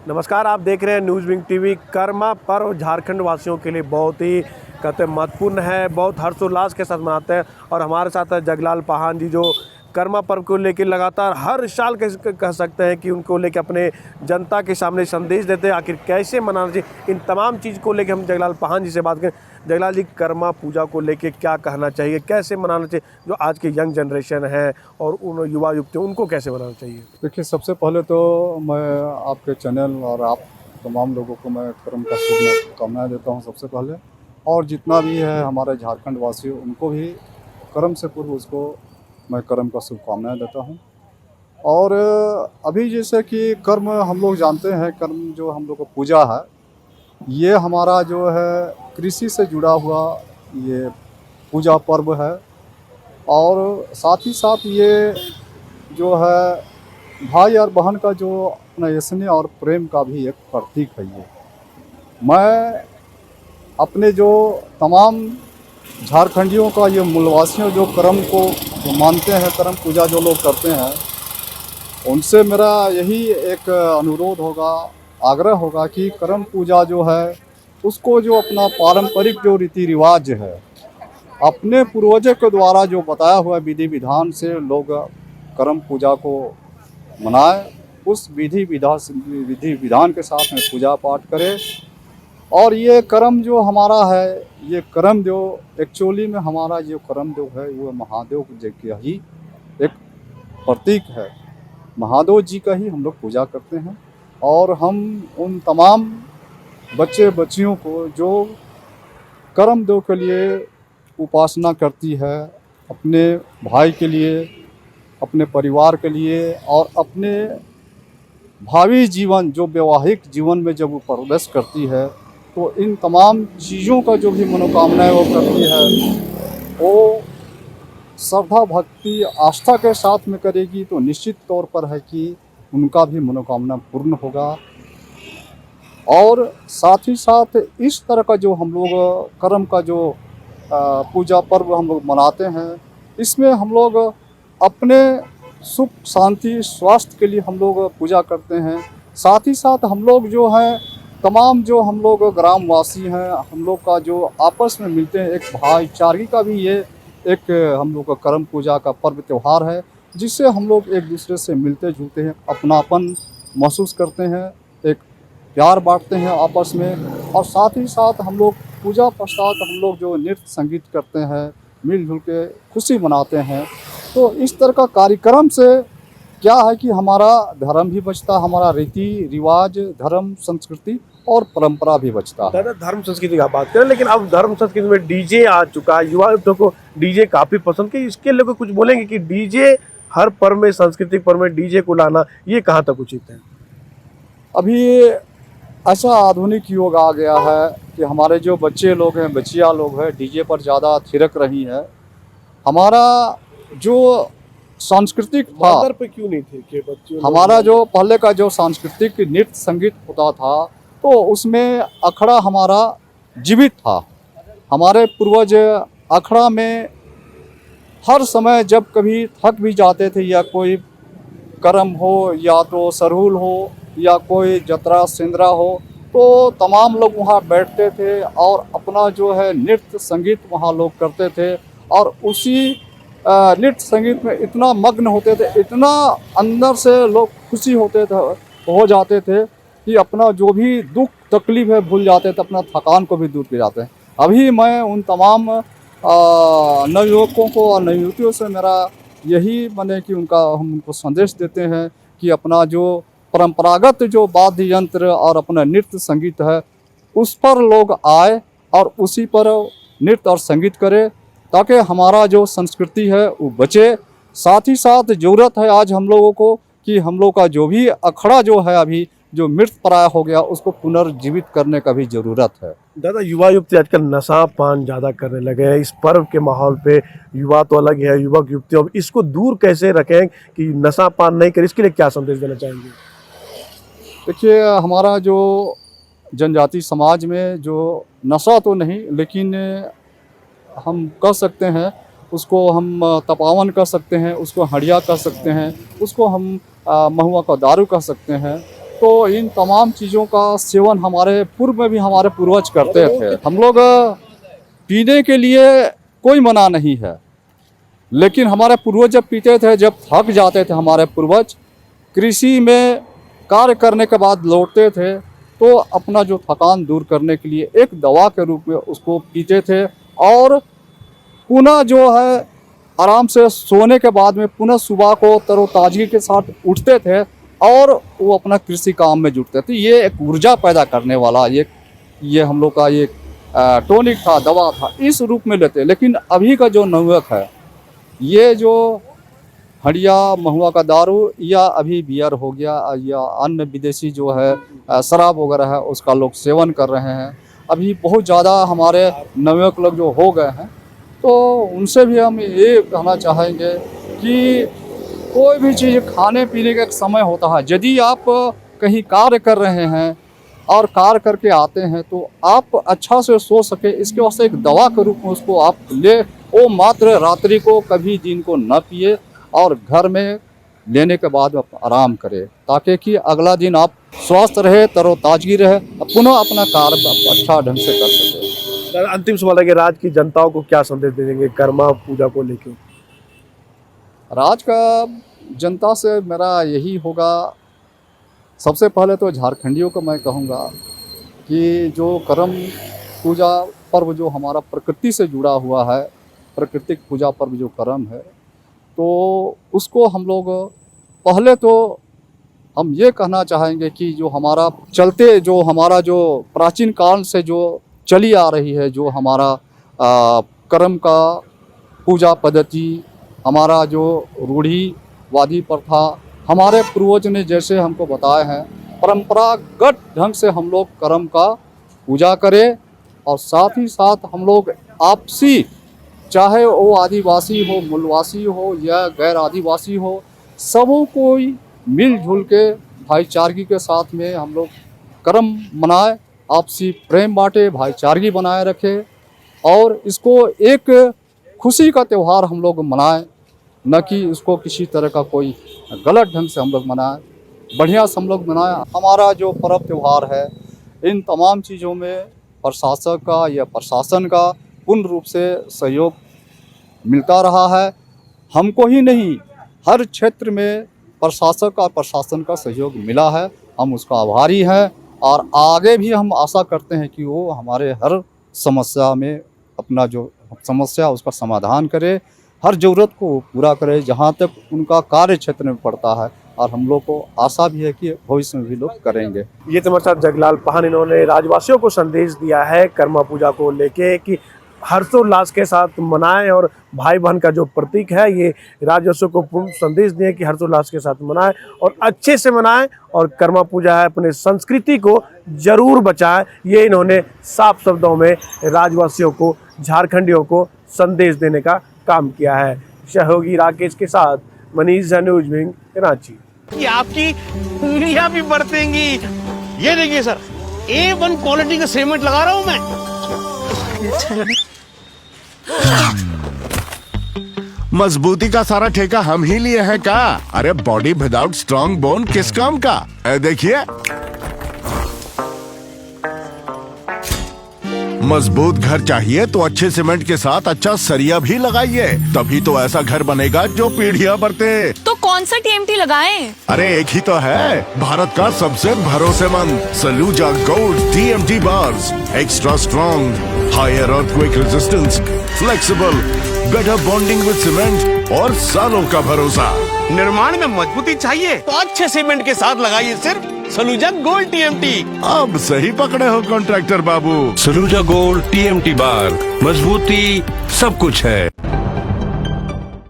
नमस्कार, आप देख रहे हैं न्यूज़ विंग टीवी। कर्मा पर्व झारखंड वासियों के लिए बहुत ही कहते हैं महत्वपूर्ण है, बहुत हर्षोल्लास के साथ मनाते हैं। और हमारे साथ है जगलाल पाहन जी, जो कर्मा पर्व को लेकर लगातार हर साल कह सकते हैं कि उनको लेकर अपने जनता के सामने संदेश देते हैं आखिर कैसे मनाना चाहिए। इन तमाम चीज़ को लेकर हम जगलाल पाहन जी से बात करें। जगलाल जी, कर्मा पूजा को लेकर क्या कहना चाहिए, कैसे मनाना चाहिए, जो आज के यंग जनरेशन है और उन युवा युवती उनको कैसे मनाना चाहिए? देखिए, सबसे पहले तो मैं आपके चैनल और आप तमाम लोगों को मैं कर्म का शुभकामनाएं देता हूं सबसे पहले। और जितना भी है हमारे झारखंड वासी, उनको भी कर्म से पूर्व उसको मैं कर्म का शुभकामनाएं देता हूं। और अभी जैसे कि कर्म हम लोग जानते हैं, कर्म जो हम लोग को पूजा है, ये हमारा जो है कृषि से जुड़ा हुआ ये पूजा पर्व है। और साथ ही साथ ये जो है भाई और बहन का जो अपना स्नेह और प्रेम का भी एक प्रतीक है ये। मैं अपने जो तमाम झारखंडियों का, ये मूलवासियों जो कर्म को जो मानते हैं, कर्म पूजा जो लोग करते हैं, उनसे मेरा यही एक अनुरोध होगा, आग्रह होगा कि कर्म पूजा जो है उसको जो अपना पारंपरिक जो रीति रिवाज है, अपने पूर्वजों के द्वारा जो बताया हुआ विधि विधान से लोग कर्म पूजा को मनाए, उस विधि विधान के साथ में पूजा पाठ करें। और ये कर्म जो हमारा है, ये कर्म जो एक्चुअली में हमारा जो कर्म जो है वो महादेव जी का ही एक प्रतीक है। महादेव जी का ही हम लोग पूजा करते हैं। और हम उन तमाम बच्चे बच्चियों को जो कर्म देव के लिए उपासना करती है, अपने भाई के लिए, अपने परिवार के लिए और अपने भावी जीवन, जो वैवाहिक जीवन में जब वो प्रवेश करती है, तो इन तमाम चीज़ों का जो भी मनोकामनाएं वो करती है, वो श्रद्धा भक्ति आस्था के साथ में करेगी तो निश्चित तौर पर है कि उनका भी मनोकामना पूर्ण होगा। और साथ ही साथ इस तरह का जो हम लोग कर्म का जो पूजा पर्व हम लोग मनाते हैं, इसमें हम लोग अपने सुख शांति स्वास्थ्य के लिए हम लोग पूजा करते हैं। साथ ही साथ हम लोग जो हैं तमाम जो हम लोग ग्रामवासी हैं, हम लोग का जो आपस में मिलते हैं, एक भाईचारगी का भी ये एक हम लोग का कर्म पूजा का पर्व त्यौहार है, जिससे हम लोग एक दूसरे से मिलते जुलते हैं, अपनापन महसूस करते हैं, एक प्यार बांटते हैं आपस में। और साथ ही साथ हम लोग पूजा पश्चात हम लोग जो नृत्य संगीत करते हैं, मिलजुल के खुशी मनाते हैं। तो इस तरह का कार्यक्रम से क्या है कि हमारा धर्म भी बचता, हमारा रीति रिवाज, धर्म संस्कृति और परंपरा भी बचता है। दादा, धर्म संस्कृति की बात करें, लेकिन अब धर्म संस्कृति में डीजे आ चुका है। युवा युवकों को डीजे काफी पसंद है। इसके लिए कुछ बोलेंगे कि डीजे हर पर्व में, सांस्कृतिक पर्व में डीजे को लाना ये कहाँ तक उचित है? अभी ऐसा आधुनिक युग आ गया है कि हमारे जो बच्चे लोग हैं, बच्चियाँ लोग हैं, डीजे पर ज़्यादा थिरक रही हैं। हमारा जो सांस्कृतिक था, बॉर्डर पे क्यों नहीं थे कि बच्चे हमारा जो पहले का जो सांस्कृतिक नृत्य संगीत होता था, तो उसमें अखड़ा हमारा जीवित था। हमारे पूर्वज अखड़ा में हर समय जब कभी थक भी जाते थे, या कोई कर्म हो, या तो सरहुल हो, या कोई जतरा सिंदरा हो, तो तमाम लोग वहाँ बैठते थे और अपना जो है नृत्य संगीत वहाँ लोग करते थे। और उसी नृत्य संगीत में इतना मग्न होते थे, इतना अंदर से लोग खुशी होते थे, हो जाते थे कि अपना जो भी दुख तकलीफ है भूल जाते थे, अपना थकान को भी दूर कर जाते हैं। अभी मैं उन तमाम नवयुवकों को और नवयुवतियों से मेरा यही माने कि हम उनको संदेश देते हैं कि अपना जो परंपरागत जो वाद्य यंत्र और अपना नृत्य संगीत है, उस पर लोग आए और उसी पर नृत्य और संगीत करें, ताकि हमारा जो संस्कृति है वो बचे। साथ ही साथ ज़रूरत है आज हम लोगों को कि हम लोग का जो भी अखड़ा जो है अभी जो मृत प्राय हो गया, उसको पुनर्जीवित करने का भी ज़रूरत है। दादा, युवा युवती आजकल नशा पान ज़्यादा करने लगे हैं। इस पर्व के माहौल पे युवा तो अलग है, युवक युवतियों, इसको दूर कैसे रखें कि नशा पान नहीं करें, इसके लिए क्या संदेश देना चाहेंगे? देखिए, हमारा जो जनजाति समाज में जो नशा तो नहीं, लेकिन हम कह सकते हैं उसको हम तपावन कह सकते हैं, उसको हड़िया कह सकते हैं, उसको हम महुआ का दारू कह सकते हैं। तो इन तमाम चीज़ों का सेवन हमारे पूर्व में भी हमारे पूर्वज करते थे। हम लोग पीने के लिए कोई मना नहीं है, लेकिन हमारे पूर्वज जब पीते थे, जब थक जाते थे हमारे पूर्वज, कृषि में कार्य करने के बाद लौटते थे तो अपना जो थकान दूर करने के लिए एक दवा के रूप में उसको पीते थे और पुनः जो है आराम से सोने के बाद में पुनः सुबह को तरोताजगी के साथ उठते थे और वो अपना कृषि काम में जुटते थे। ये एक ऊर्जा पैदा करने वाला ये हम लोग का ये टॉनिक था, दवा था, इस रूप में लेते। लेकिन अभी का जो नवयुवक है, ये जो हड़िया महुआ का दारू या अभी बियर हो गया या अन्य विदेशी जो है शराब वगैरह है, उसका लोग सेवन कर रहे हैं। अभी बहुत ज़्यादा हमारे नवयुवक लोग जो हो गए हैं, तो उनसे भी हम ये कहना चाहेंगे कि कोई भी चीज़ खाने पीने का एक समय होता है। यदि आप कहीं कार्य कर रहे हैं और कार्य करके आते हैं तो आप अच्छा से सो सके, इसके वास्ते एक दवा के रूप में उसको आप ले, वो मात्र रात्रि को कभी दिन को न पिए और घर में लेने के बाद आप आराम करें, ताकि कि अगला दिन आप स्वस्थ रहे, तरोताजगी रहे, पुनः अपना कार्य अच्छा ढंग से कर सके। अंतिम सवाल है कि राज्य की जनताओं को क्या संदेश दे देंगे कर्मा पूजा को लेकर? राज्य का जनता से मेरा यही होगा, सबसे पहले तो झारखंडियों को मैं कहूँगा कि जो कर्म पूजा पर्व जो हमारा प्रकृति से जुड़ा हुआ है, प्राकृतिक पूजा पर्व जो कर्म है, तो उसको हम लोग पहले तो हम ये कहना चाहेंगे कि जो हमारा चलते जो हमारा जो प्राचीन काल से जो चली आ रही है, जो हमारा कर्म का पूजा पद्धति, हमारा जो रूढ़िवादी प्रथा हमारे पूर्वज ने जैसे हमको बताए हैं, परंपरागत ढंग से हम लोग कर्म का पूजा करें और साथ ही साथ हम लोग आपसी, चाहे वो आदिवासी हो, मूलवासी हो या गैर आदिवासी हो, सबों को मिलजुल के भाईचारगी के साथ में हम लोग कर्म मनाए, आपसी प्रेम बांटे, भाईचारगी बनाए रखे और इसको एक खुशी का त्यौहार हम लोग मनाएं, न कि इसको किसी तरह का कोई गलत ढंग से हम लोग मनाएं, बढ़िया से हम लोग मनाएं। हमारा जो पर्व त्यौहार है, इन तमाम चीज़ों में प्रशासक का या प्रशासन का पूर्ण रूप से सहयोग मिलता रहा है। हमको ही नहीं, हर क्षेत्र में प्रशासक और प्रशासन का सहयोग मिला है, हम उसका आभारी हैं और आगे भी हम आशा करते हैं कि वो हमारे हर समस्या में अपना जो समस्या उसका समाधान करे, हर ज़रूरत को पूरा करे जहाँ तक उनका कार्य क्षेत्र में पड़ता है, और हम लोग को आशा भी है कि भविष्य में भी लोग करेंगे। ये तो हमारे साथ जगलाल पाहन, इन्होंने राज्यवासियों को संदेश दिया है कर्मा पूजा को लेके कि हर्षोल्लास के साथ मनाएं और भाई बहन का जो प्रतीक है, ये राज्यवासियों को पूर्ण संदेश दिए कि हर्षोल्लास के साथ मनाएं और अच्छे से मनाएं और कर्मा पूजा है अपने संस्कृति को जरूर बचाएं। ये इन्होंने साफ शब्दों में राज्यवासियों को, झारखंडियों को संदेश देने का काम किया है। सहयोगी राकेश के साथ मनीष, न्यूज विंग, कराची। कि आपकी उंगलियां भी बरतेंगी। ये देखिए सर, A1 क्वालिटी का सीमेंट लगा रहा हूं मैं। मजबूती का सारा ठेका हम ही लिए हैं का? अरे बॉडी विदाउट स्ट्रॉन्ग बोन किस काम का? देखिए, मजबूत घर चाहिए तो अच्छे सीमेंट के साथ अच्छा सरिया भी लगाइए, तभी तो ऐसा घर बनेगा जो पीढ़ियां बरते। तो कौन सा TMT लगाएं? अरे एक ही तो है, भारत का सबसे भरोसेमंद Saluja gold TMT bars. Extra strong, higher earthquake resistance, flexible, better bonding with cement और सालों का भरोसा। निर्माण में मजबूती चाहिए तो अच्छे सीमेंट के साथ लगाइए सिर्फ सलूजा गोल्ड TMT। अब सही पकड़े हो कॉन्ट्रैक्टर बाबू। सलूजा गोल्ड TMT बार, मजबूती सब कुछ है।